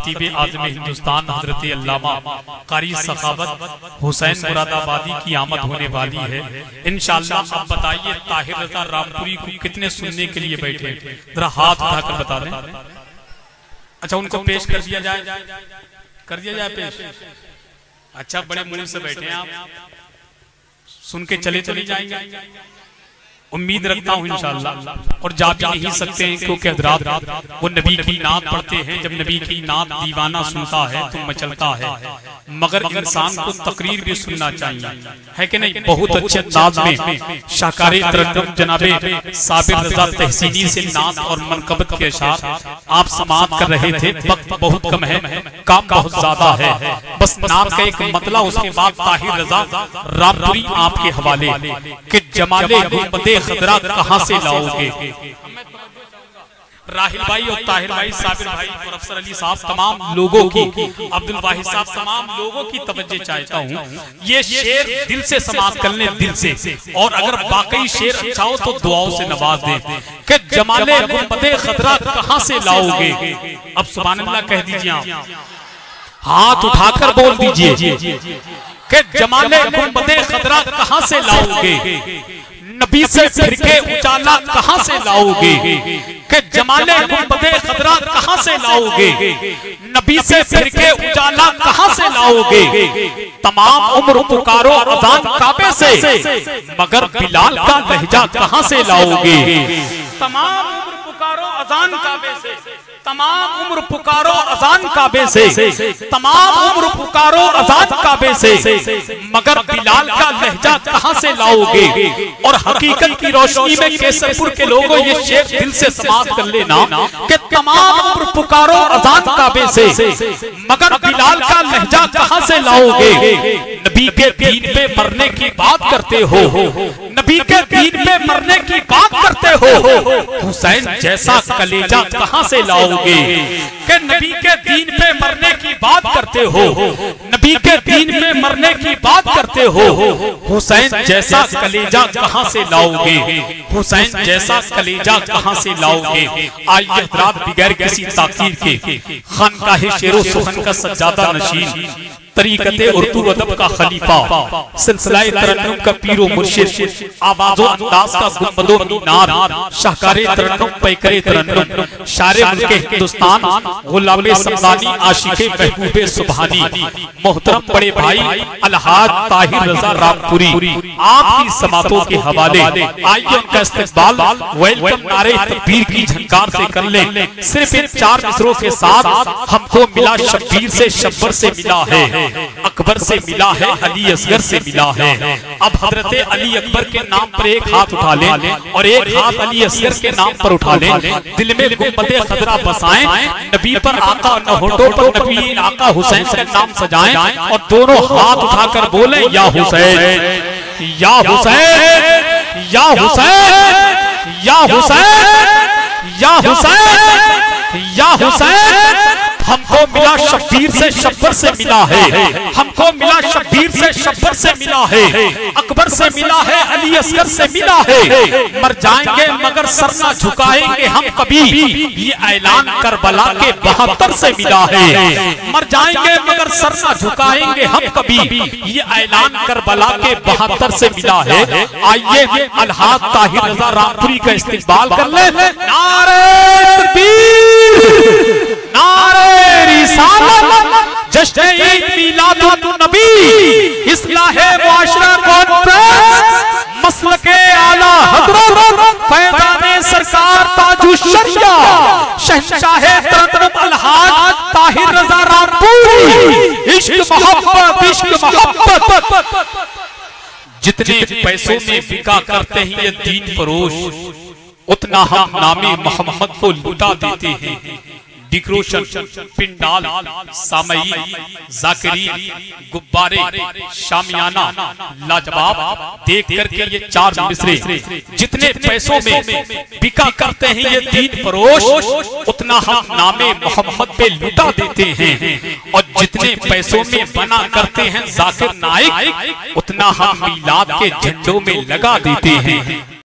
खतीब आज़म हिंदुस्तान हजरत अल्लामा कारी सखावत हुसैन मुरादाबादी की आमद होने वाली है इंशाअल्लाह। अब बताइए ताहिर रजा रामपुरी को कितने सुनने के लिए बैठे, जरा हाथ उठाकर बता दें। अच्छा, उनको पेश कर दिया जाए, कर दिया जाए पेश। अच्छा, बड़े मुंह से बैठे हैं आप, सुन के चले जाएंगे। उम्मीद रखता हूँ इंशाअल्लाह। और जा भी नहीं सकते हैं क्योंकि हज़रात वो नबी की नात पढ़ते हैं। जब नबी की नात दीवाना सुनता है तो मचलता है, मगर इंसान को तकरीर भी सुनना चाहिए, है कि नहीं। बहुत अच्छे अंदाज में शाहकारे तरन्नुम जनाबे साबिर रजा तहसीनी से नात और मनकबत के अशार आप समाअत कर रहे थे। वक्त बहुत कम है, काम बहुत ज्यादा है, बस नात का एक मतला, उसके बाद ताहिर रजा रामपुरी आपके हवाले कि जमाले गुंबदे खदरा कहां से लाओगे। राहिल भाई और ताहिर भाई, साबिर भाई और अफसर अली साहब, तमाम लोगों की, अब्दुल वाहिद साहब, तमाम लोगों की तवज्जो चाहता हूँ। ये शेर दिल से समाप्त कर लें, दिल से। और अगर वाकई शेर अच्छा हो तो दुआओं से नवाज दें कि जमाले गुंबदे खदरा कहां से लाओगे। अब सुभान अल्लाह कह दीजिए, आप हाथ उठाकर बोल दीजिए कि जमाले गुंबदे खदरा कहां से लाओगे। नबी से फिरके उजाला कहां से लाओगे कि जमाले गुंबदे खदरा कहां से लाओगे। नबी से फिरके उजाला कहां से लाओगे। तमाम उम्र पुकारो अज़ान काबे से, मगर बिलाल का लहजा कहां से लाओगे। तमाम उम्र पुकारो अज़ान काबे से, तमाम उम्र पुकारो अज़ान काबे से, तमाम उम्र पुकारो अज़ान काबे से, मगर बिलाल का लहजा कहां से लाओगे। और हकीकत की रोशनी में केसरपुर के लोगों, ये शेर दिल से समाप्त कर लेना कि तमाम उम्र पुकारो अज़ान काबे से, मगर बिलाल का लहजा कहां से लाओगे। नबी के दीन पे मरने की बात करते हो, नबी के दीन पे मरने की बात करते हो, हुसैन जैसा कलेजा कहां से लाओगे। कि नबी के दीन पे मरने की बात करते हो, नबी के दीन पे मरने की बात करते हो, हुसैन जैसा कलेजा कहां से लाओगे। हुसैन जैसा कलेजा कहां से लाओगे। आइए हज़रात, बगैर किसी ताकीर के खानकाहे शेरो सुखन का सज्जादा नशीन, तरीक़ते उर्दू अदब का खलीफा, सिलसिलाए तरन्नुम का पीरो मुर्शिद, आवाज़ो अंदाज का गुंबदो मीनार, शाहकारे तरन्नुम पैकरे तरन्नुम, शारे मुल्के हिंदुस्तान, गुलामे समदानी, आशिके महबूबे सुबहानी, मोहतरम बड़े भाई अलहाज ताहिर रजा रामपुरी आपकी समातों के हवाले। आइए उनका इस्तकबाल वेलकम नारे तकबीर की झंकार से कर लें। सिर्फ इन 4 मिसरों के साथ हमको मिला शब्बीर से, शब्बर से मिला है, अकबर से मिला है, अली असगर से मिला है। अब हजरत अली अकबर के नाम पर एक हाथ उठा लें और एक हाथ अली असगर के नाम पर उठा लें। दिल में गुंबदे खदरा बसाएं, नबी पर आका न होठों पर नबी आका हुसैन से नाम सजाएं और दोनों हाथ उठाकर बोलें, या हुसैन, या हुसैन, या हुसैन, या हुसैन, या हुसैन, या हुसैन। हमको मिला शब्बीर से, शब्बर से मिला है, हमको मिला शब्बीर से, शब्बर से मिला है, अकबर से मिला है, अली असगर से मिला है। मर जाएंगे मगर सर ना झुकाएंगे हम कभी, ये ऐलान करबला के 72 से मिला है। मर जाएंगे मगर सर ना झुकाएंगे हम कभी, ये ऐलान करबला के 72 से मिला है। आइए अलहाज ताहिर रजा रामपुरी का इस्तकबाल कर ले। नारे तकबीर, नारे रिसालत, जश्न ईद मिलादुन नबी, इस्लाहे मुआशरा कॉन्फ्रेंस, मसलके आला हज़रत फैज़ाने सरकार ताजुश शरिया, शहंशाहे तरन्नुम अलहाज ताहिर रजा रामपुरी। इश्क मोहब्बत, इश्क मोहब्बत, जितने पैसों में बिका करते हैं ये दीन फरोश, उतना हम नामे मोहम्मद को लुटा देते हैं। डेकोरेशन, पिंडाल, सामई, जाकिरीन, गुब्बारे, शामियाना, लाजवाब देख करके ये 4 मिसरे जितने पैसों में बिका करते हैं ये दीन फरोश, उतना हम नामे मोहम्मद पे लुटा देते हैं। और जितने पैसों में बना करते हैं जाकिर नाइक, उतना हम मीलाद के झंडों में लगा देते हैं।